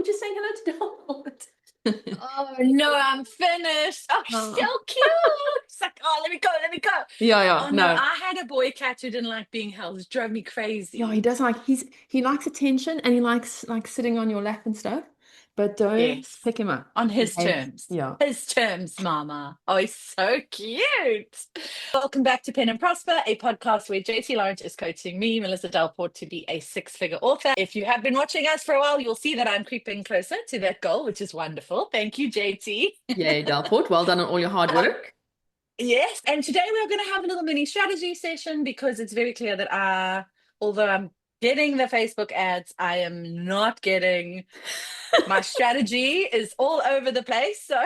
we're just saying hello to Delport. Oh no, I'm finished. Oh, she's so cute. It's like, oh, let me go, let me go. Yeah, Oh no, no. I had a boy cat who didn't like being held. It drove me crazy. Yeah, he does he likes attention and he likes like sitting on your lap and stuff, but don't Yes, pick him up. on He his hates, terms. yeah. His terms, Mama. Oh, he's so cute. Welcome back to Pen and Prosper, a podcast where JT Lawrence is coaching me, Melissa Delport, to be a six-figure author. If you have been watching us for a while, you'll see that I'm creeping closer to that goal, which is wonderful. Thank you, JT. Yay, Delport. Well done on all your hard work. Yes, and today we're going to have a little mini strategy session because it's very clear that although I'm getting the Facebook ads, I am not getting my strategy is all over the place. So,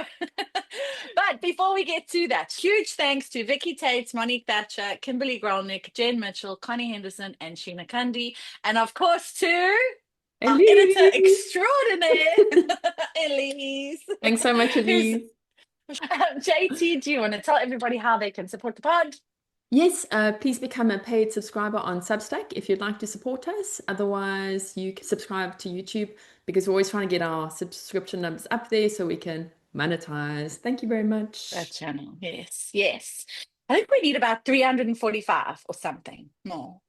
but before we get to that, huge thanks to Vicky Tait, Monique Thatcher, Kimberly Grolnick, Jenn Mitchell, Connie Henderson, and Sheena Cundy, and of course to our editor Elize. extraordinaire, Elize, Thanks so much, who's Elize. JT, do you want to tell everybody how they can support the pod? Yes, please become a paid subscriber on Substack if you'd like to support us. Otherwise, you can subscribe to YouTube because we're always trying to get our subscription numbers up there so we can monetize. Thank you very much. That channel, yes, yes. I think we need about 345 or something more.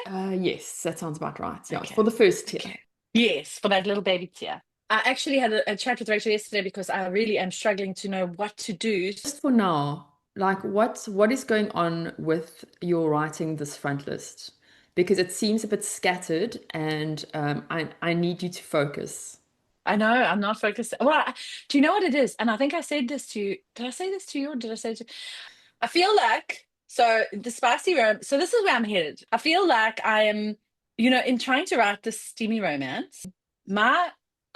Okay. Yes, that sounds about right. Yeah, Okay. for the first tier. Okay. Yes, for that little baby tier. I actually had a chat with Rachel yesterday because I really am struggling to know what to do. Just for now, like what is going on with your writing this front list? Because it seems a bit scattered and I need you to focus. I know I'm not focused. Well, do you know what it is? And I think I said this to you. Did I say this to you or did I say it to I feel like, so the spicy so this is where I'm headed. I feel like I am, in trying to write this steamy romance, my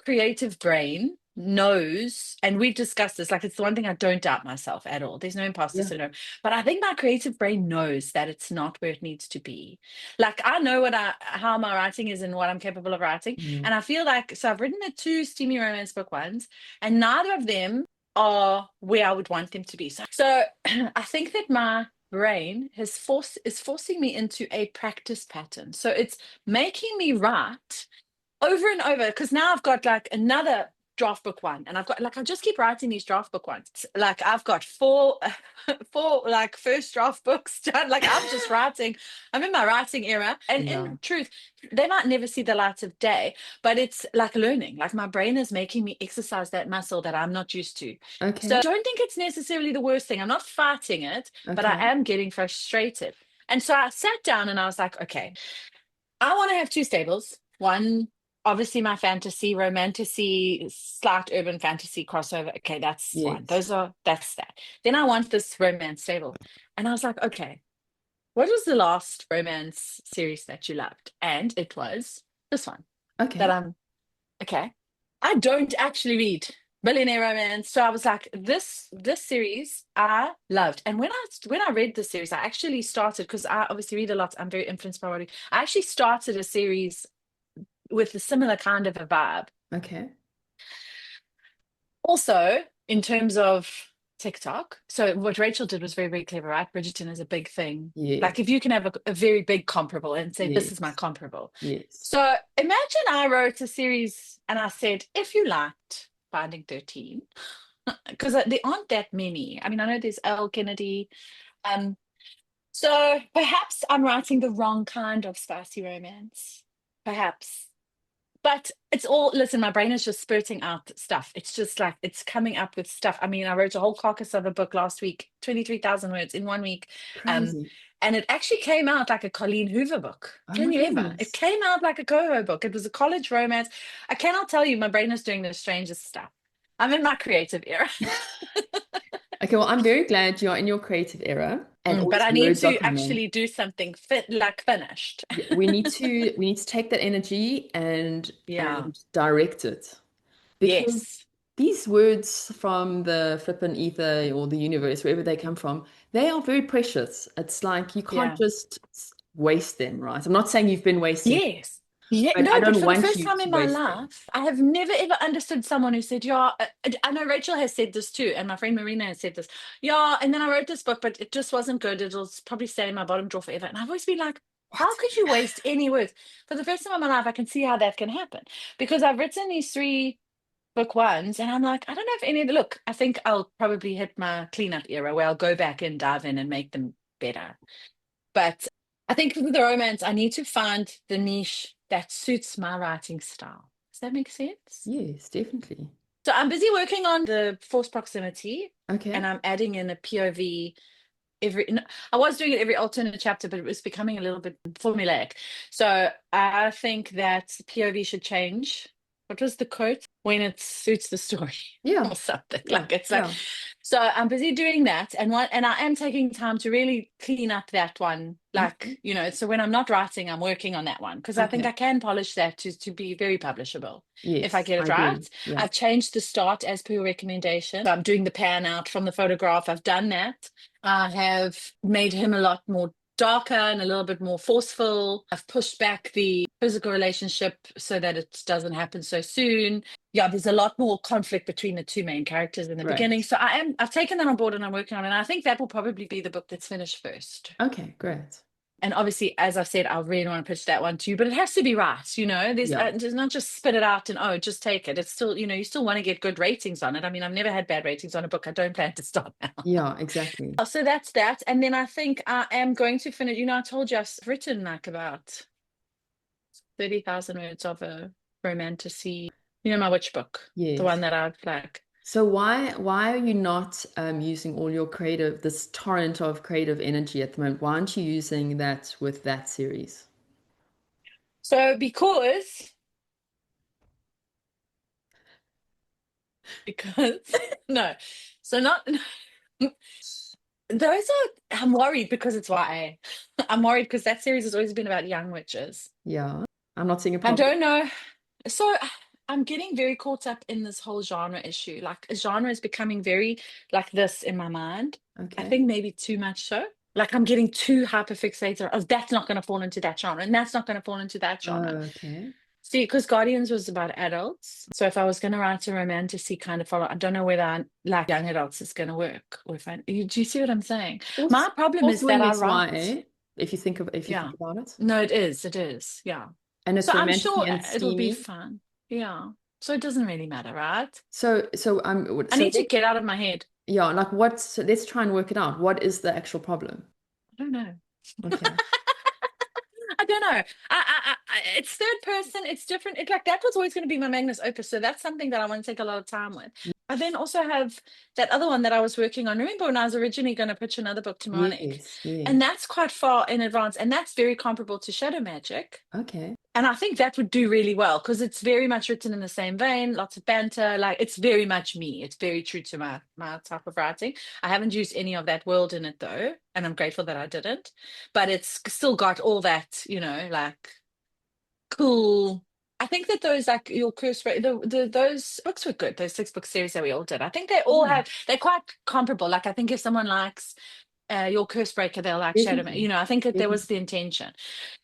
creative brain knows, and we've discussed this, like it's the one thing I don't doubt myself at all. There's no imposter Yeah. syndrome. But I think my creative brain knows that it's not where it needs to be. Like I know how my writing is and what I'm capable of writing. Mm. And I feel like, so I've written the two steamy romance book ones, and neither of them are where I would want them to be. So I think that my brain is forcing me into a practice pattern. So it's making me write over and over because now I've got like another draft book one and I've got like I just keep writing these draft book ones. Like I've got four like first draft books done. Like I'm just writing. I'm in my writing era, and Yeah. in truth they might never see the light of day, but it's like learning. Like my brain is making me exercise that muscle that I'm not used to. Okay. So I don't think it's necessarily the worst thing. I'm not fighting it, but I Okay. am getting frustrated. And so I sat down and I was like, okay, I want to have two stables. One, obviously my fantasy, romantasy, slight urban fantasy crossover. Okay, that's one. Yes. That's that. Then I want this romance stable. And I was like, okay, what was the last romance series that you loved? And it was this one. Okay. Okay. I don't actually read billionaire romance. So I was like, this series I loved. And when I read the series, I actually started, because I obviously read a lot. I'm very influenced by what I actually started a series with a similar kind of a vibe. Okay. Also, in terms of TikTok, so what Rachel did was very, very clever, right? Bridgerton is a big thing. Yes. Like if you can have a very big comparable and say, this Yes. is my comparable. Yes. So imagine I wrote a series and I said, if you liked Finding 13, because there aren't that many. I mean, I know there's Elle Kennedy. So perhaps I'm writing the wrong kind of spicy romance. Perhaps. But it's all, listen, my brain is just spurting out stuff. It's just like, it's coming up with stuff. I mean, I wrote a whole carcass of a book last week, 23,000 words in 1 week. Crazy. And it actually came out like a Colleen Hoover book. Oh Can my you ever? goodness. It came out like a Coho book. It was a college romance. I cannot tell you, my brain is doing the strangest stuff. I'm in my creative era. Okay, well, I'm very glad you're in your creative era. And But I need to actually do something finished. Yeah, we need to take that energy and direct it. Because Yes. these words from the flippin' ether or the universe, wherever they come from, they are very precious. It's like you can't just waste them, right? I'm not saying you've been wasting. Yes. Yeah, but no, I but don't for the want first you time to in my waste them. life, I have never ever understood someone who said, yeah, I know Rachel has said this too, and my friend Marina has said this. Yeah, and then I wrote this book, but it just wasn't good. It'll probably stay in my bottom drawer forever. And I've always been like, how could you waste any words? For the first time in my life, I can see how that can happen. Because I've written these three book ones, and I'm like, I don't know if any of the look. I think I'll probably hit my cleanup era where I'll go back and dive in and make them better. But I think with the romance, I need to find the niche that suits my writing style. Does that make sense? Yes, definitely. So I'm busy working on the forced proximity, Okay. and I'm adding in a POV every. No, I was doing it every alternate chapter, but it was becoming a little bit formulaic. So I think that POV should change. What was the quote? When it suits the story Yeah. or something. Yeah. Like it's like, Yeah. so I'm busy doing that, and I am taking time to really clean up that one. Okay. Like, so when I'm not writing, I'm working on that one because I think Okay. I can polish that to be very publishable if I Yes, get I it agree. right. Yeah. I've changed the start as per your recommendation. So I'm doing the pan out from the photograph. I've done that. I have made him a lot more darker and a little bit more forceful. I've pushed back the physical relationship so that it doesn't happen so soon. Yeah, there's a lot more conflict between the two main characters in the Great. beginning. So I've taken that on board and I'm working on it. And I think that will probably be the book that's finished first. Okay, great. And obviously, as I've said, I really want to pitch that one to you, but it has to be right. Yeah. There's not just spit it out and, oh, just take it. It's still, you still want to get good ratings on it. I mean, I've never had bad ratings on a book. I don't plan to start now. Yeah, exactly. Oh, so that's that. And then I think I am going to finish, I told you I've written like about 30,000 words of a romantasy, my witch book, the Yes. one that I've like. So why are you not using all your this torrent of creative energy at the moment? Why aren't you using that with that series? So because no, so not those are, I'm worried because it's YA. I'm worried because that series has always been about young witches. Yeah, I'm not seeing a I problem. don't know. So I'm getting very caught up in this whole genre issue. Like a genre is becoming very like this in my mind. I Okay. think maybe too much so. Like I'm getting too hyper fixated. Oh, that's not going to fall into that genre, and that's not going to fall into that genre. Okay. See, because Guardians was about adults. So if I was going to write a romantic kind of follow, I don't know whether like young adults is going to work. Or if do you see what I'm saying? Also, My problem is also that in I its write. YA, if you think Yeah. about it, No, it is. It is. Yeah. and So it's I'm romantic sure and it'll be steamy. fun. Yeah. So it doesn't really matter, right? So I need to let's get out of my head. yeah, like let's try and work it out. What is the actual problem? I don't know. Okay. I don't know. It's third person. It's different. It's like that was always going to be my magnus opus. So that's something that I want to take a lot of time with. I then also have that other one that I was working on. Remember when I was originally going to pitch another book to Monique? Yes, And yes. that's quite far in advance. And that's very comparable to Shadow Magic. Okay. And I think that would do really well because it's very much written in the same vein, lots of banter. Like it's very much me. It's very true to my type of writing. I haven't used any of that world in it though, and I'm grateful that I didn't. But it's still got all that, like cool. I think that those like your curse rate, those books were good. Those 6 book series that we all did. I think they all Yeah, have. They're quite comparable. Like I think if someone likes your curse breaker, they'll like Shadow. definitely. I think that there Definitely. was the intention.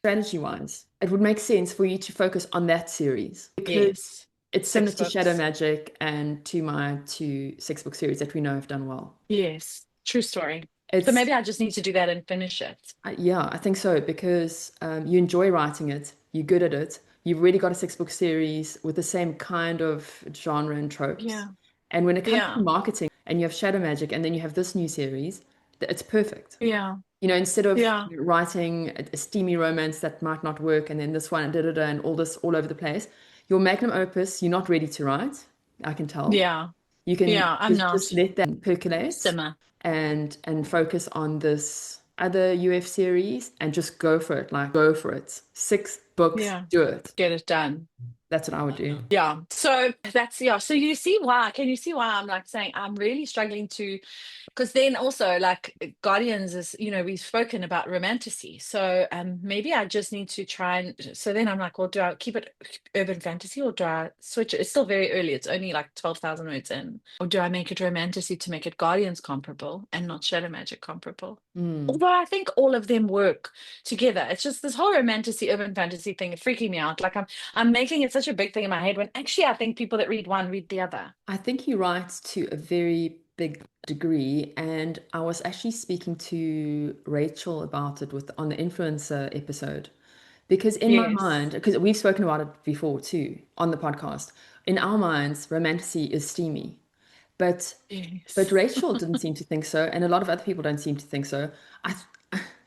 Strategy-wise, it would make sense for you to focus on that series because Yes, it's similar 6 to Shadow books. Magic and to my 2 6 book series that we know have done well. Yes, true story. So It's maybe I just need to do that and finish it. yeah, I think so because you enjoy writing it, you're good at it, you've really got a 6 book series with the same kind of genre and tropes. Yeah, And when it comes to yeah, marketing and you have Shadow Magic and then you have this new series, it's perfect. yeah, Instead of yeah, writing a steamy romance that might not work and then this one and da da da and all this all over the place, your magnum opus, you're not ready to write. I can tell. yeah, You can yeah. I'm just not let that percolate simmer. and focus on this other UF series and just go for it. Like go for it. 6 books, Yeah, do it. get it done. That's what I would do. Yeah. So that's yeah. So you see why? Can you see why I'm like saying I'm really struggling to because then also like Guardians is we've spoken about romantasy, so maybe I just need to try and so then I'm like, well, do I keep it urban fantasy or do I switch it? It's still very early, it's only like 12,000 words in, or do I make it romantasy to make it Guardians comparable and not Shadow Magic comparable? Mm. Although I think all of them work together. It's just this whole romantasy urban fantasy thing is freaking me out. Like I'm making it such a big thing in my head when actually I think people that read one read the other. I think he writes to a very big degree, and I was actually speaking to Rachel about it on the influencer episode. Because in my Yes. mind, because we've spoken about it before too on the podcast, in our minds, romantasy is steamy. But Yes. Rachel didn't seem to think so, and a lot of other people don't seem to think so. I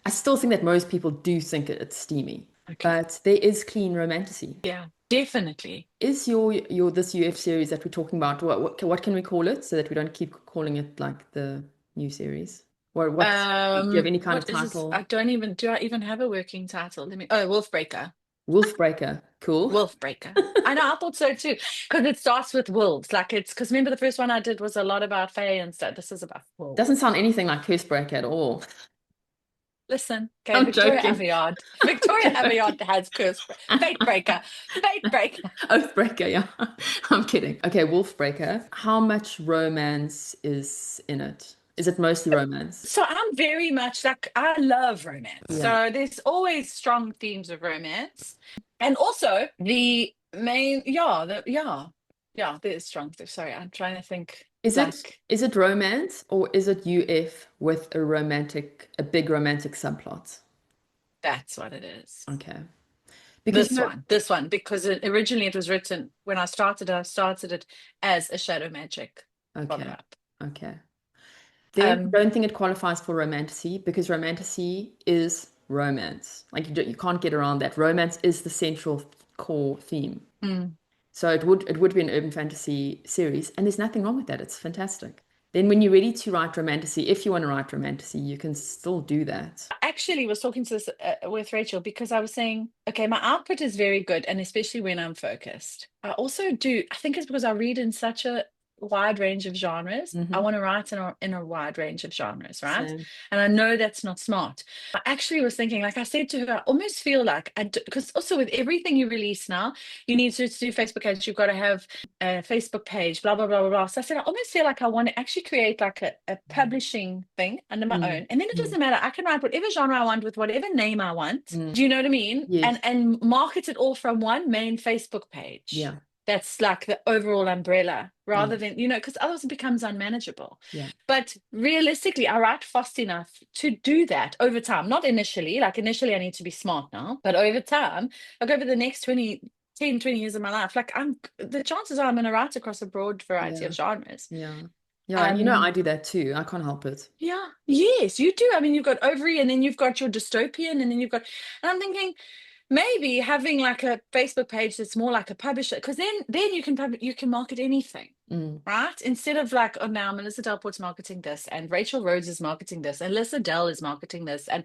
I still think that most people do think it's steamy, Okay. but there is clean romantasy. Yeah, definitely. Is your this UF series that we're talking about, what can we call it so that we don't keep calling it like the new series? Do you have any kind of What is this? title? Do I even have a working title? Wolfbreaker. Wolfbreaker. Cool. Wolfbreaker. I know, I thought so too. Because it starts with wolves. Like it's because remember the first one I did was a lot about Fae and stuff. This is about Doesn't wolves. sound anything like Cursebreaker at all. Listen, okay, I'm Victoria joking. Aveyard. Victoria Aveyard has Fate Breaker. Fate Breaker. Oathbreaker, yeah. I'm kidding. Okay, Wolfbreaker. How much romance is in it? Is it mostly romance? So I'm very much like I love romance. Yeah. So there's always strong themes of romance. And also the main there's strong themes. Sorry, I'm trying to think like Is it romance or is it UF with a big romantic subplot? that's what it is. Okay. Because This one, because originally it was written when I started it as a shadow magic okay. follow-up. Okay. Then I Um, don't think it qualifies for romantasy because romantasy is romance. Like you can't get around that. Romance is the central core theme. mm. So it would be an urban fantasy series, and there's nothing wrong with that. It's fantastic. Then when you're ready to write romantasy, if you want to write romantasy, you can still do that. I actually was talking to this with Rachel because I was saying, okay, my output is very good, and especially when I'm focused. I think it's because I read in such a wide range of genres. I Hmm. want to write in a wide range of genres, right? Same. And I know that's not smart. I actually was thinking, like I said to her, I almost feel like, because also with everything you release now, you need to do Facebook ads, you've got to have a Facebook page, blah, blah, blah, blah, blah. So I said, I almost feel like I want to actually create like a publishing thing under my Mm, own. And then it mm, doesn't matter. I can write whatever genre I want with whatever name I want. mm. Do you know what I mean? Yes. And market it all from one main Facebook page. Yeah. That's like the overall umbrella Yeah. rather than, because otherwise it becomes unmanageable. Yeah. But realistically, I write fast enough to do that over time. Not initially, like initially I need to be smart now, but over time, like over the next 10, 20 years of my life, like the chances are I'm going to write across a broad variety Yeah. of genres. Yeah. Yeah. And Um, I do that too. I can't help it. yeah, yes, you do. I mean, you've got ovary and then you've got your dystopian and then and I'm thinking, maybe having like a Facebook page that's more like a publisher, because then you can market anything, Mm. right? Instead of like, oh, now Melissa Delport's marketing this, and Rachel Rhodes is marketing this, and Lisa Dell is marketing this, and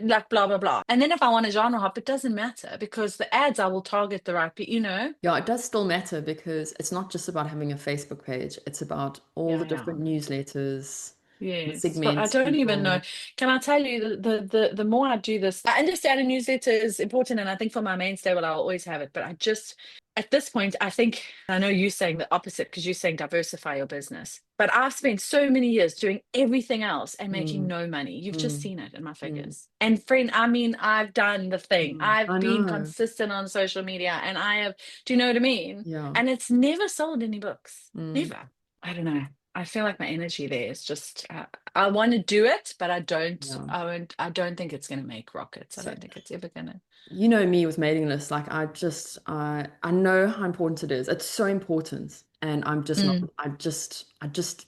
like blah blah blah. And then if I want a genre hop, it doesn't matter because the ads I will target the right people. Yeah, it does still matter because it's not just about having a Facebook page. It's about all the Yeah, yeah. different newsletters and Yes, but I segments don't even know. people. Can I tell you the more I do this, I understand a newsletter is important, and I think for my mainstay, well, I'll always have it. But I just at this point, I think I know you saying the opposite because you're saying diversify your business. But I've spent so many years doing everything else and making Mm, no money. You've just mm, seen it in my mm, figures. And friend, I mean, I've done the thing. mm. I've I been know. consistent on social media, and I have. Do you know what I mean? Yeah. And it's never sold any books. Mm, Never. I don't know. I feel like my energy there is just I want to do it, but yeah. I don't think it's going to make rockets. I So don't think it's ever going to. you know me with mailing lists, like I know how important it is. It's so important. And I'm just not I just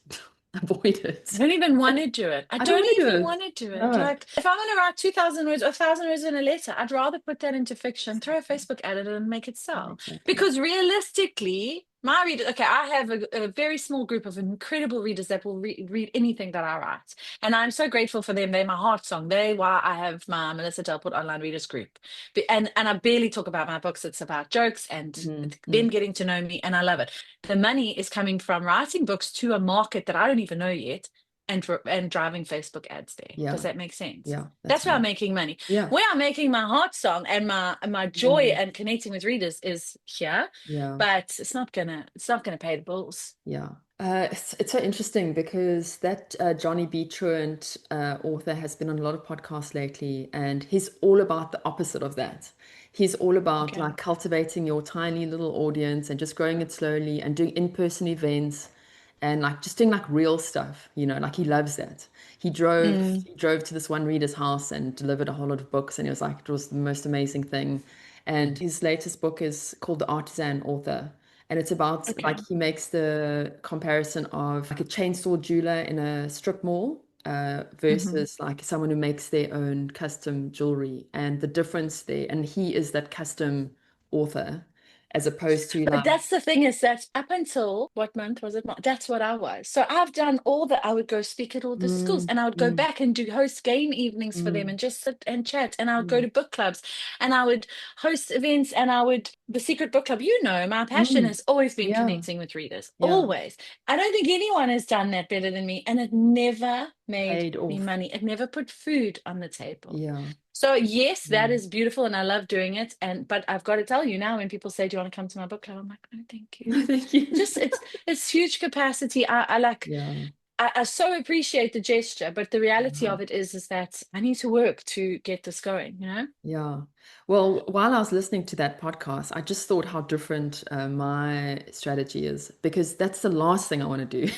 avoid I it. don't even want to do it. I I don't don't want to do even it. want to do it. No. Like, if I'm going to write 2,000 words or 1,000 words in a letter, I'd rather put that into fiction, throw a Facebook ad at it and make it sell. Exactly. Because realistically, my readers, okay, I have a very small group of incredible readers that will read anything that I write. And I'm so grateful for them. They're my heart song. They why I have my Melissa Delport online readers group. And I barely talk about my books. It's about jokes and Mm, them mm. getting to know me. And I love it. The money is coming from writing books to a market that I don't even know yet and driving Facebook ads there. Does Yeah. that make sense? Yeah. That's That's where I'm right. making money. Yeah. Where I'm making my heart song and my joy Mm, and connecting with readers is here, yeah. but it's not gonna pay the bills. Yeah. It's so interesting because that Johnny B. Truant author has been on a lot of podcasts lately, and he's all about the opposite of that. He's all about Okay. like cultivating your tiny little audience and just growing it slowly and doing in-person events and like just doing like real stuff, like he loves that. Mm, He drove to this one reader's house and delivered a whole lot of books, and he was like, it was the most amazing thing. And his latest book is called The Artisan Author. And it's about Okay. like he makes the comparison of like a chain store jeweler in a strip mall Hmm. versus like someone who makes their own custom jewelry and the difference there. And he is that custom author as opposed to But like, that's the thing, is that up until what month was it? That's what I was. So I've done all that. I would go speak at all the schools, mm, and I would go mm, back and do host game evenings for them mm, and just sit and chat. And I would go mm, to book clubs, and I would host events, and I would the secret book club. You know, my passion mm, has always been yeah, connecting with readers. yeah, Always. I don't think anyone has done that better than me, and it never made paid me off. money. It never put food on the table. Yeah, So yes, that yeah. is beautiful, and I love doing it. And but I've got to tell you now, when people say, "Do you want to come to my book club?" I'm like, "No, thank you." Thank you. Just it's huge capacity. I like Yeah, I so appreciate the gesture, but the reality yeah. of it is that I need to work to get this going. Yeah. Well, while I was listening to that podcast, I just thought how different my strategy is because that's the last thing I want to do.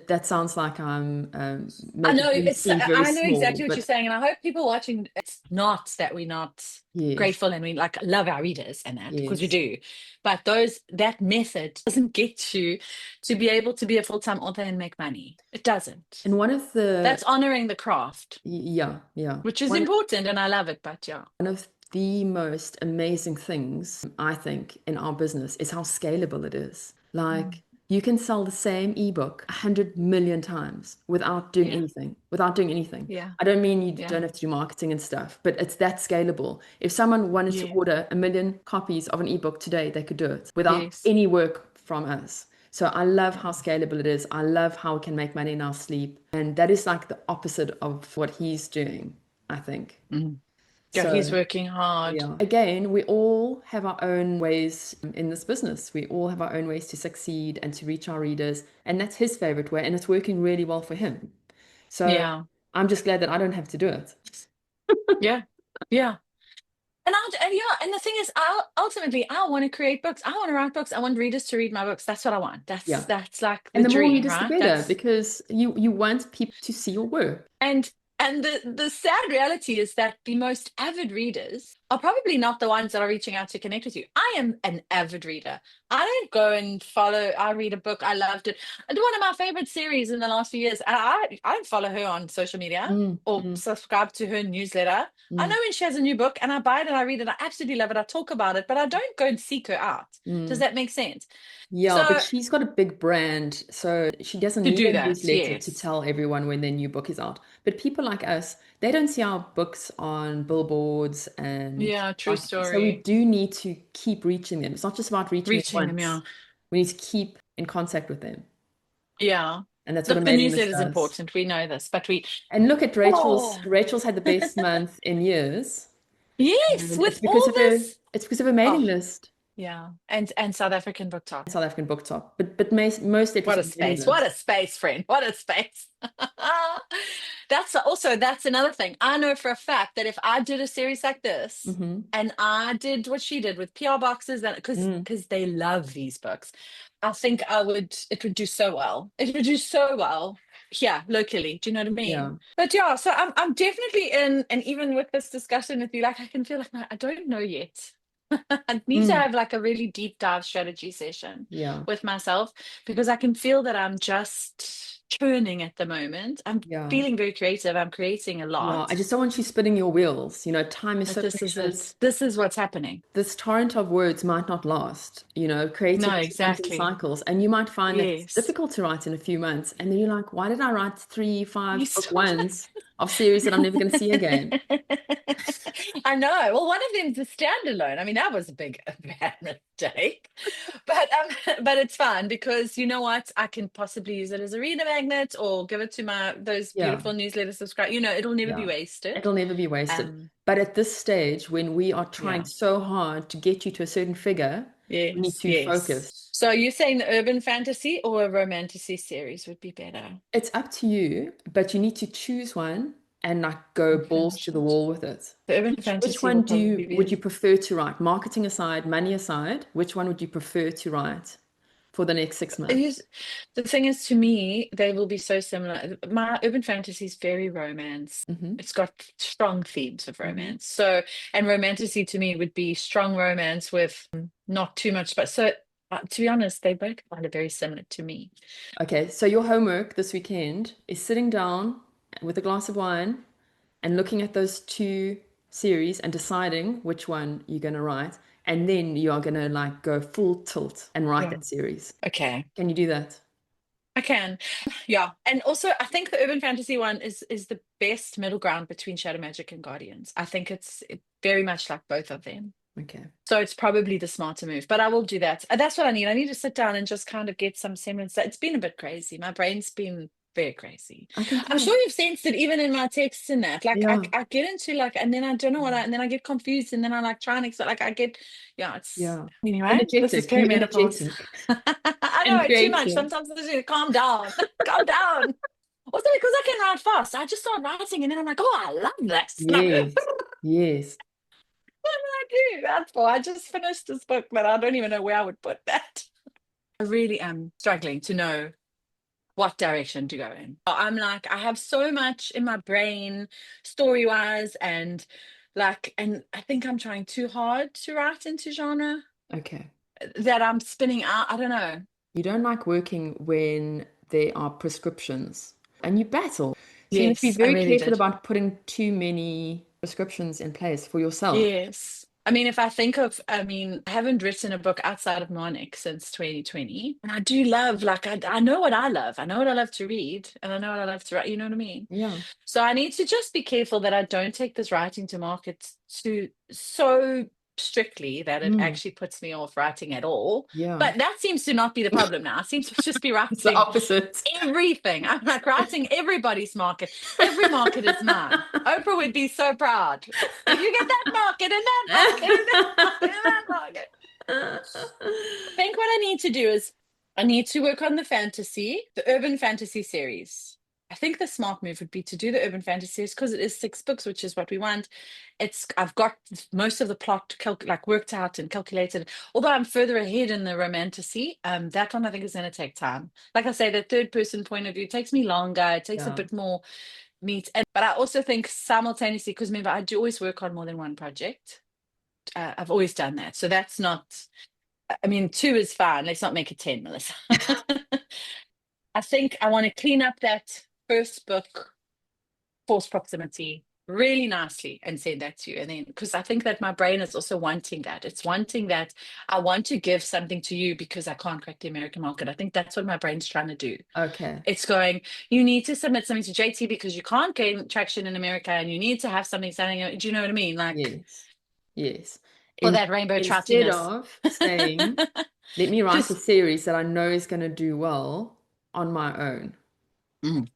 That sounds like I'm I making know things it's seem very I know small, exactly what you're but saying, and I hope people watching, it's not that we're not yes, grateful and we like love our readers and that, because we yes. do. But that method doesn't get you to be able to be a full-time author and make money. It doesn't. And one of the, That's honoring the craft, yeah, yeah. which is important, and I love it, but yeah. One of the most amazing things, I think, in our business is how scalable it is. Mm. Like, you can sell the same ebook 100 million times without doing Yeah. anything, without doing anything. Yeah. I don't mean you Yeah. don't have to do marketing and stuff, but it's that scalable. If someone wanted to Yeah. order 1 million copies of an ebook today, they could do it without Yes. any work from us. So I love Yeah. how scalable it is. I love how we can make money in our sleep. And that is like the opposite of what he's doing, I think. Mm. Yeah, he's So working hard. yeah. Again, we all have our own ways in this business. We all have our own ways to succeed and to reach our readers. And that's his favorite way. And it's working really well for him. So Yeah. I'm just glad that I don't have to do it. Yeah. Yeah. And yeah, and the thing is, ultimately I want to create books. I want to write books. I want readers to read my books. That's what I want. That's Yeah. that's like And the the more dream, readers, the right? better, That's because you want people to see your work. and the sad reality is that the most avid readers are probably not the ones that are reaching out to connect with you. I am an avid reader. I don't go and follow. I read a book. I loved it. And one of my favorite series in the last few years. I don't follow her on social media Mm, or mm, subscribe to her newsletter. I know mm, when she has a new book and I buy it and I read it. I absolutely love it. I talk about it, but I don't go and seek her out. Does mm. that make sense? Yeah, but So she's got a big brand, so she doesn't to need do a that, newsletter to yes. tell everyone when their new book is out. But people like us, they don't see our books on billboards and Yeah, true like, so we story. do need to keep reaching them. It's not just about reaching them Reaching them, once. yeah. We need to keep in contact with them. Yeah. And that's what a Look, the mailing list newsletter is does. important. We know this, but we, And look at Rachel's. oh, Rachel's had the best month in years. yes, And with all this. it's because of her Oh, mailing list. yeah. And South African Book Talk. South African Book Top. But most it was What a her mailing space. What a list. space, friend. What a space. That's another thing. I know for a fact that if I did a series like this Mm-hmm. and I did what she did with PR boxes, and Mm, because they love these books, I think it would do so well. It would do so well. Yeah, locally. Do you know what I mean? yeah. But yeah, so I'm definitely in, and even with this discussion with you, like I can feel like I don't know yet. I need to Mm, have like a really deep dive strategy session yeah. with myself, because I can feel that I'm just churning at the moment. I'm Yeah. feeling very creative. I'm creating a Yeah. I lot, just don't want you spinning your wheels. Time is but so this is precious. it. This is what's happening. This torrent of words might not last. No, Creativity comes in exactly. cycles, and you might find that it's Yes. difficult to write in a few months. And then you're like, why did I write three, You five book still ones of series that I'm never going to see again? I know. Well, one of them's a standalone. I mean, that was a big a bad mistake. But it's fine, because you know what? I can possibly use it as a reader magnet or give it to my those Yeah. beautiful newsletter subscribe. It'll never be Yeah. wasted. It'll never be wasted. Um, But at this stage, when we are trying yeah. so hard to get you to a certain figure, we need Yes, to yes. focus. So you're saying the urban fantasy or a romantasy series would be better? It's up to you, but you need to choose one and like go Okay. balls to the wall with it. The urban Which fantasy will one probably would be. you prefer to write? Marketing aside, money aside, which one would you prefer to write for the next 6 months? The thing is, to me, they will be so similar. My urban fantasy is very romance. Hmm. It's got strong themes of Hmm. romance. So, and romantasy to me would be strong romance with not too much, but so. To be honest, they both kind of very similar to me. Okay, so your homework this weekend is sitting down with a glass of wine and looking at those two series and deciding which one you're going to write. And then you are going to like go full tilt and write Yeah. that series. Okay. Can you do that? I can. Yeah. And also I think the urban fantasy one is the best middle ground between Shadow Magic and Guardians. I think it's very much like both of them. Okay. So it's probably the smarter move, but I will do that. That's what I need. I need to sit down and just kind of get some semblance. It's been a bit crazy. My brain's been very crazy. I can I'm tell. sure you've sensed it even in my texts and that. Like Yeah. I get into like, and then I don't know and then I get confused, and then I like try and like I get, yeah. It's Yeah. anyway. This is Energetic. You're perimenopause. energetic I and know too much. creative. Sometimes I just need to calm down. Calm down. Also because I can write fast. I just start writing and then I'm like, oh, I love this. Yes. Yes. I do. That's all. I just finished this book, but I don't even know where I would put that. I really am struggling to know what direction to go in. I'm like, I have so much in my brain, story-wise, and I think I'm trying too hard to write into genre Okay. that I'm spinning out. I don't know. You don't like working when there are prescriptions and you battle. So you need to be Yes, I very really careful did. about putting too many prescriptions in place for yourself. Yes. I mean, if I think of, I mean, I haven't written a book outside of Marnik since 2020. And I do love, I know what I love. I know what I love to read and I know what I love to write. You know what I mean? Yeah. So I need to just be careful that I don't take this writing to market too so strictly that it Mm, actually puts me off writing at all. yeah. But that seems to not be the problem now. I seem to just be It's the writing opposite. everything. I'm like writing everybody's market. Every market is mine. Oprah would be so proud. Like, you get that market and that market and that market and that market. I think what I need to do is I need to work on the urban fantasy series. I think the smart move would be to do the urban fantasy series because it is 6 books, which is what we want. I've got most of the plot worked out and calculated. Although I'm further ahead in the romantasy, that one I think is going to take time. Like I say, the third person point of view takes me longer. It takes a Yeah. bit more meat, but I also think simultaneously because remember I do always work on more than one project. I've always done that, so that's not. I mean, 2 is fine. Let's not make it 10, Melissa. I think I want to clean up that first book, False Proximity, really nicely and send that to you. And then, because I think that my brain is also wanting that. It's wanting that I want to give something to you because I can't crack the American market. I think that's what my brain's trying to do. Okay. It's going, you need to submit something to JT because you can't gain traction in America and you need to have something standing. Do you know what I mean? Like Yes. Yes. for In, that rainbow instead troutiness. of saying, let me write a Just series that I know is going to do well on my own. mm,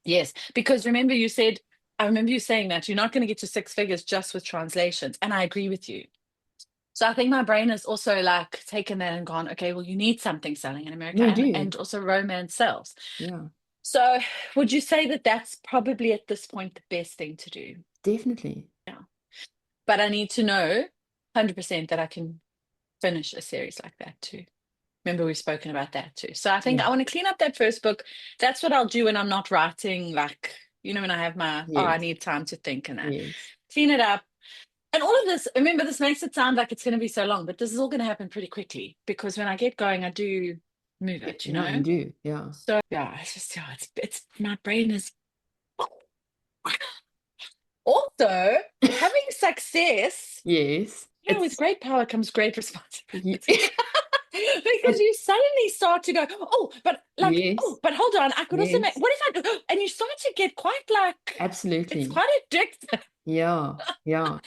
yes, because I remember you saying that you're not going to get to 6 figures just with translations. And I agree with you. So I think my brain has also like taken that and gone, okay, well, you need something selling in America Yeah, you do. and also romance sells. Yeah, So would you say that that's probably at this point the best thing to do? definitely. Yeah. But I need to know 100% that I can finish a series like that too. Remember, we've spoken about that too. So I think Yeah. I want to clean up that first book. That's what I'll do when I'm not writing, like, when I have I Yes. need time to think and that. Yes. Clean it up. And all of this, remember, this makes it sound like it's going to be so long, but this is all going to happen pretty quickly because when I get going, I do move it, No, you do. Yeah. So yeah, it's just, yeah, it's my brain is also having success. Yes. With It's great power comes great you, responsibility. Because you suddenly start to go, yes. but hold on, I could also make, Yes. what if I do? And you start to get quite it's Absolutely. quite addictive. Yeah. Yeah.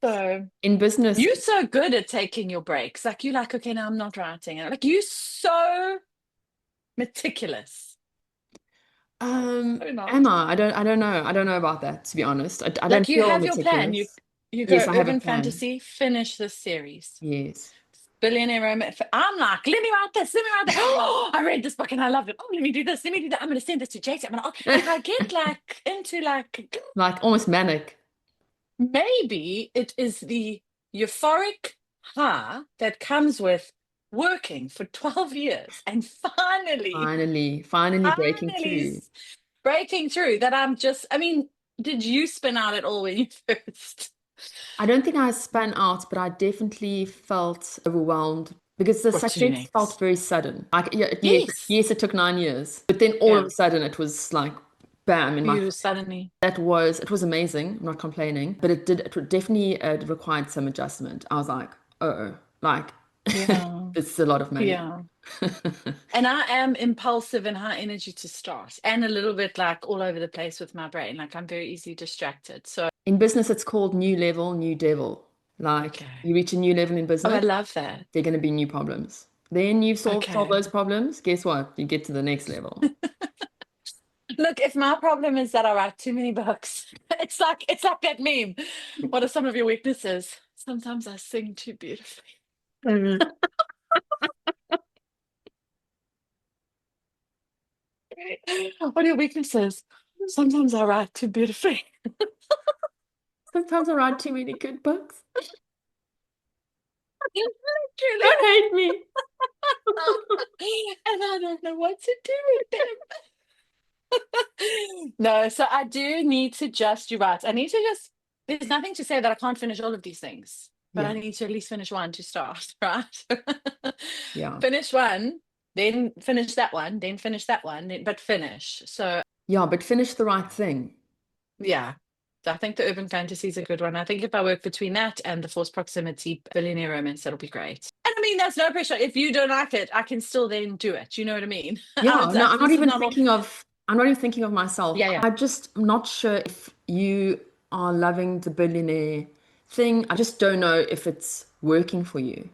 So In business, you're so good at taking your breaks. Like you're like, okay, now I'm not writing. And like you're so meticulous. Or am not. I? I don't know. I don't know about that, to be honest. I don't Like you feel have your plan. You meticulous. you go Yes, I have a urban plan. fantasy, finish this series. Yes. Billionaire romance. I'm like, let me write this, let me write that. Oh, I read this book and I loved it. Oh, let me do this, let me do that. I'm going to send this to Jason. Like, I get like into like, Like almost manic. maybe it is the euphoric high that comes with working for 12 years and Finally breaking finally through. breaking through that I mean, did you spin out at all when you first? I don't think I spun out, but I definitely felt overwhelmed Because the What to do success felt next? very sudden. Like, yeah, yes, Yes. yes, it took 9 years, but then all of Yeah. a sudden it was like, bam, in my You suddenly. it was amazing. I'm not complaining, but it definitely required some adjustment. I was like, oh, like Yeah. this is a lot of money. Yeah. And I am impulsive and high energy to start, and a little bit like all over the place with my brain. Like I'm very easily distracted. So, In business, it's called new level, new devil. Like okay. you reach a new level in Oh, I business, love that. there are going to be new problems. Then you've solved Okay. those problems. Guess what? You get to the next level. Look, if my problem is that I write too many books, it's like that meme. What are some of your weaknesses? Sometimes I sing too beautifully. Mhm. What are your weaknesses? Sometimes I write too beautifully. Sometimes I write too many good books. Truly. Don't hate me. And I don't know what to do with them. No, so I do need to just, you're right. I need to just, there's nothing to say that I can't finish all of these things, but I Yeah, need to at least finish one to start, right? yeah, Finish one, then finish that one, then finish that one, then, but finish. So, yeah, but finish the right thing. yeah. So I think the urban fantasy is a good one. I think if I work between that and the forced proximity billionaire romance, that'll be great. And I mean, there's no pressure. If you don't like it, I can still then do it. You know what I mean? Yeah, no, This is not all. I'm not even thinking of myself. Yeah, yeah. I'm just not sure if you are loving the billionaire thing. I just don't know if it's working for you.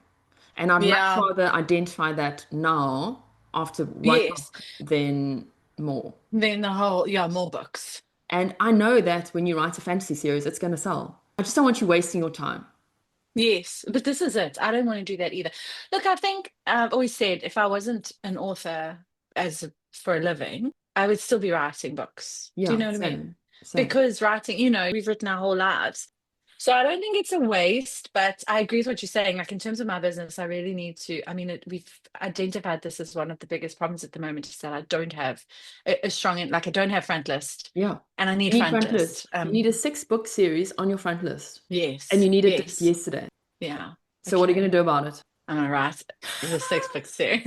And I'd much Yeah. rather identify that now after one Yes. book than more. Then the whole, yeah, more books. And I know that when you write a fantasy series, it's going to sell. I just don't want you wasting your time. Yes, but this is it. I don't want to do that either. Look, I think I've always said if I wasn't an author for a living, I would still be writing books. Do you Yeah, know what I mean? same, same. Because writing, we've written our whole lives. So I don't think it's a waste, but I agree with what you're saying. Like in terms of my business, I really need to. I mean, we've identified this as one of the biggest problems at the moment is that I don't have a strong, like I don't have front list, Yeah. and I need You need front front list. list. You need a 6 book series on your front list. And Yes, you need it just yes, yesterday. yeah. So what are you going Okay. to do about it? I'm gonna write the 6 book series.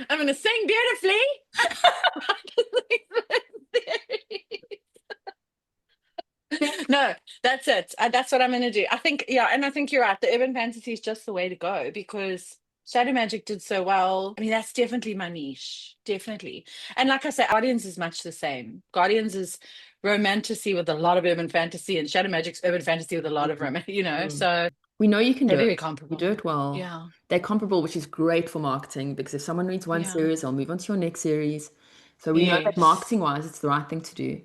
I'm gonna sing beautifully. No, that's it. That's what I'm gonna do. I think, yeah, and I think you're right. The urban fantasy is just the way to go because Shadow Magic did so well. I mean, that's definitely my niche, definitely. And like I said, Guardians is much the same. Guardians is romantasy with a lot of urban fantasy, and Shadow Magic's urban fantasy with a lot of Mm, romance. mm. So We know you can they're do very it. You comparable. do it well. Yeah, They're comparable, which is great for marketing because if someone reads one yeah, series, they'll move on to your next series. So we know that yes, marketing wise, it's the right thing to do.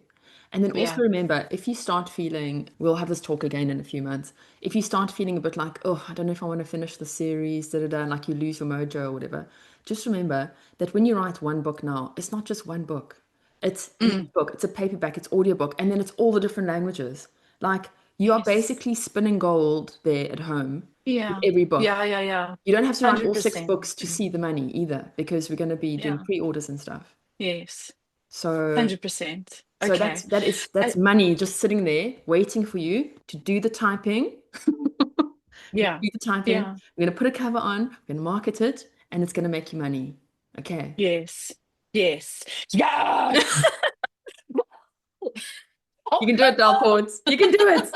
And then also yeah. remember, if you start feeling, we'll have this talk again in a few months. If you start feeling a bit like, oh, I don't know if I want to finish the series, da da da, and like you lose your mojo or whatever, just remember that when you write one book now, it's not just one book. It's an Mm, ebook, it's a paperback, it's audiobook, and then it's all the different languages. Like you are yes. basically spinning gold there at home with Yeah. every book. Yeah, yeah, yeah. You don't have to write all six 100%. books to see the money either, because we're going to be doing Yeah. pre-orders and stuff. Yes. So 100%. so Okay. that's I, money just sitting there waiting for you to do the typing. You yeah. do the typing. Yeah. We're going to put a cover on, we're going to market it, and it's going to make you money. Okay. Yes. Yes. Yes. You can do it, Delport. You can do it.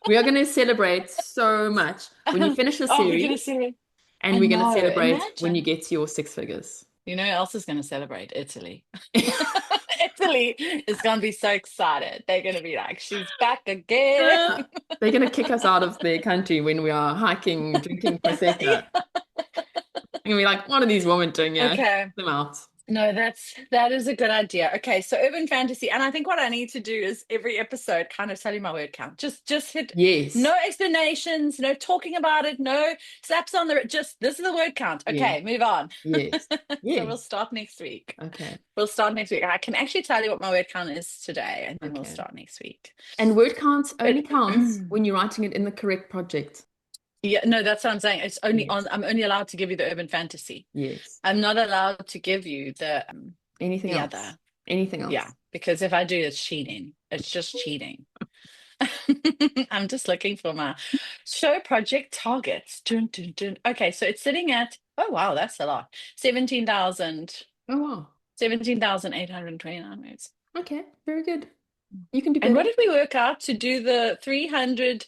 We are going to celebrate so much when you finish the Oh, we're gonna series, see. and I we're going to know. celebrate when you Imagine. get to your 6 figures. You know who else is gonna celebrate? Italy. Italy is gonna be so excited. They're gonna be like, she's back again. They're going to kick us out of their country when we are hiking, drinking Prosecco. Yeah. They're going to be like, what are these women doing here? Kick Okay. them out. No, that is a good idea. Okay, so urban fantasy, and I think what I need to do is every episode kind of tell you my word count. Just hit Yes. no explanations, no talking about it, no slaps on the just this is the word count. Yes. Okay, move on. Yes. So we'll Yes. start next week. Okay. We'll start next week. I can actually tell you what my word count is today, and then we'll Okay. start next week. And word count only But counts when you're writing it in the correct project. yeah, no, that's what I'm saying. It's only Yes. on. I'm only allowed to give you the urban fantasy. Yes. I'm not allowed to give you Anything the else? other. Anything Yeah, else? because if I do, it's cheating. It's just cheating. I'm just looking for my show project targets. Dun, dun, dun. Okay, so it's sitting at, oh wow, that's a lot. 17,000, Oh, wow. 17,829 words. Okay, very good. You can do And what better. did we work out to do the 300,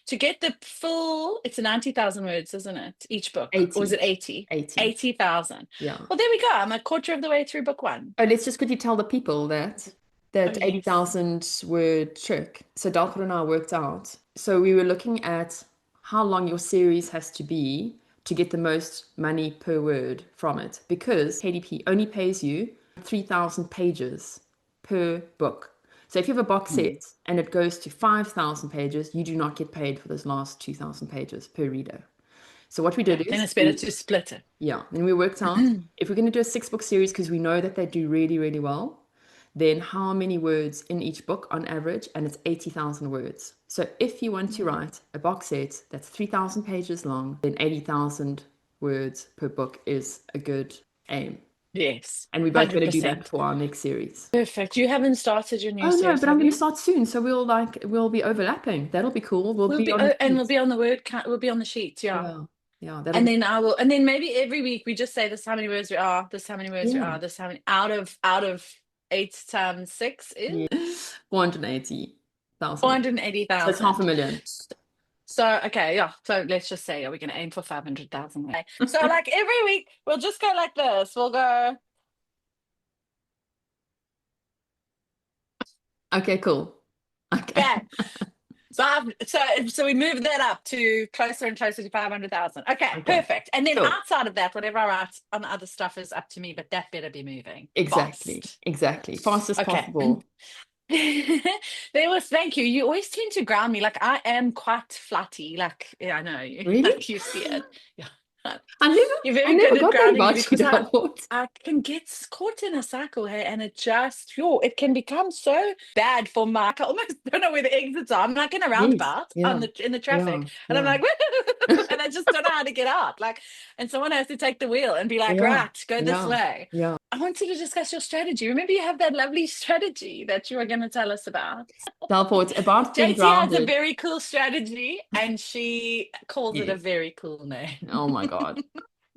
to get the full, it's 90,000 words, isn't it? Each book. Or was 80. it 80? 80. 80,000. Yeah. Well, there we go. I'm a quarter of the way through book one. Oh, let's just quickly tell the people that Oh, that yes. 80,000 word trick. So Delport and I worked out. So we were looking at how long your series has to be to get the most money per word from it, because KDP only pays you 3,000 pages per book. So if you have a box set and it goes to 5,000 pages, you do not get paid for those last 2,000 pages per reader. So what we did Yeah, then is it's better to split it. yeah, and we worked out if we're going to do a 6 book series, because we know that they do really, really well, then how many words in each book on average, and it's 80,000 words. So if you want to write a box set that's 3,000 pages long, then 80,000 words per book is a good aim. Yes, And we're both going to do that 100%. for our next series. Perfect. You haven't started your new Oh no, series, but I'm have going to you? start soon, so we'll be overlapping. That'll be cool. We'll We'll be be, on the and we'll sheet. be on the word count. We'll be on the sheet. Yeah. Yeah, yeah, that'll And be then I will, and then maybe every week we just say this is how many words we are, this is how many words we yeah, are, this is how many out of 8 times 6 is yeah. 480,000. So it's 480,000. 500,000. So okay, yeah. So let's just say, are we going to aim for 500,000? Okay. So like every week we'll just go like this. We'll go. Okay, cool. Okay. Okay. So we move that up to closer and closer to 500,000. Okay, Okay. perfect. And then Cool. outside of that, whatever I write on other stuff is up to me, but that better be moving Exactly. fast. Exactly. Fast as Okay. possible. Thank you. You always tend to ground me. Like I am quite flatty. Like, yeah, I know you, Really? like you see it. Yeah. I never You're I very never good at got that grounding me about you, because I Delport. I can get caught in a cycle here and it just, yo, it can become so bad for my, I almost don't know where the exits are. I'm like in a Yes. roundabout Yeah. in the Yeah. traffic and I'm Yeah. like, and I just don't know how to get out. Like, and someone has to take the wheel and be like, Yeah. right, go this Yeah. way. Yeah. I wanted to discuss your strategy. Remember, you have that lovely strategy that you were going to tell us about. Delport, about being JT has a grounded. very cool strategy and she calls it a Yes. very cool name. Oh my God.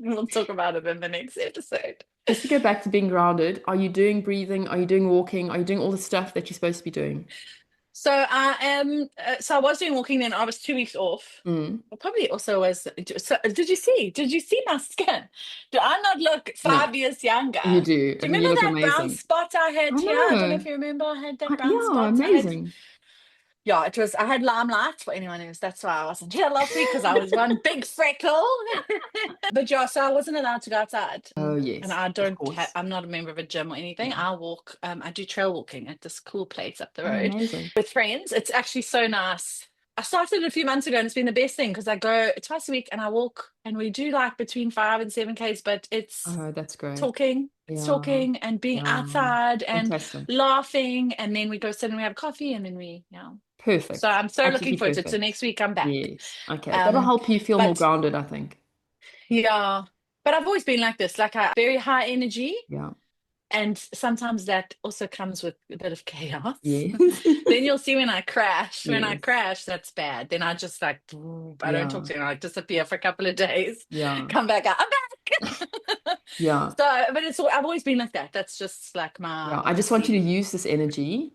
We'll talk about it in the next episode. Just to go back to being grounded, are you doing breathing? Are you doing walking? Are you doing all the stuff that you're supposed to be doing? So I am. So I was doing walking. Then I was 2 weeks off. Mm. I probably also was. So did you see? Did you see my skin? Do I not look No, 5 years younger? you do. Do you And you remember look that brown amazing. spot I I had here? I don't know if know. you remember. I had that brown Yeah, spot. I had. amazing. Yeah, it was. I had limelight for anyone else. That's why I wasn't here last week because I was one big freckle. But yeah, so I wasn't allowed to go outside. Oh, And yes, I of don't have, course. I'm not a member of a gym or anything. Yeah. I walk, I do trail walking at this cool place up the Oh, road amazing. with friends. It's actually so nice. I started a few months ago and it's been the best thing because I go twice a week and I walk and we do like between 5 and 7 Ks, but Oh, that's great. talking, it's Yeah. talking and being Yeah. outside and Fantastic. laughing. And then we go sit and we have coffee and then we, yeah. So Perfect. I'm so looking Absolutely forward to it. So perfect. next week I'm back. Yes. Okay. That'll Um, help you feel more but grounded, I think. yeah, but I've always been like this, like a very high energy. Yeah. And sometimes that also comes with a bit of chaos. Yes. Then you'll see when I crash. When I Yes. crash, that's bad. Then I just like, I don't talk Yeah. to you. I disappear for a couple of days, Yeah. come back out. I'm back. Yeah. So, but I've always been like that. That's just like Yeah. my, I just want you to obviously, use this energy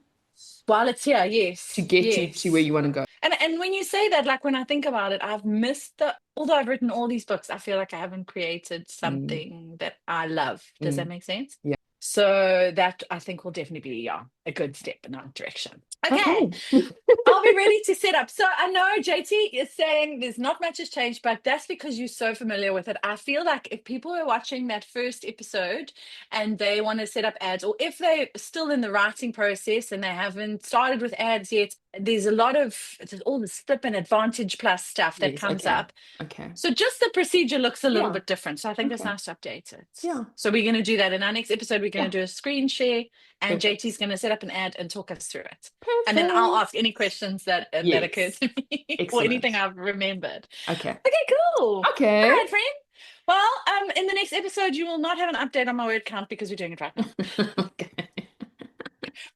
while it's here. to Yes. get you to where Yes. you want to go. And when you say that, like when I think about it, I've missed although I've written all these books, I feel like I haven't created Mm, something that I love. Does that mm. make sense? Yeah. So that I think will definitely be, yeah, a good step in that direction. Okay. Okay. I'll be ready to set up. So I know JT is saying there's not much has changed, but that's because you're so familiar with it. I feel like if people are watching that first episode and they want to set up ads, or if they're still in the writing process and they haven't started with ads yet, there's all this flip and advantage plus stuff that Yes. comes Okay. up. Okay. So just the procedure looks a little Yeah. bit different. So I think it's Okay. nice to update it. Yeah. So we're going to do that in our next episode. We're going Yeah. to do a screen share and Perfect. JT's going to set up an ad and talk us through it. And then I'll Perfect. ask any questions that occur Yes. to me or anything Excellent. I've remembered. Okay. Okay, cool. All Okay. right, friend. Well, in the next episode, you will not have an update on my word count because we're doing it right now. Okay.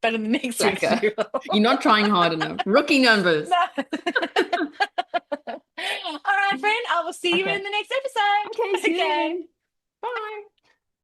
But but in the next week Slacker. we will. You're not trying hard enough. Rookie numbers. No. All right, friend. I will see you Okay. in the next episode. Okay, see you Okay. then. Bye.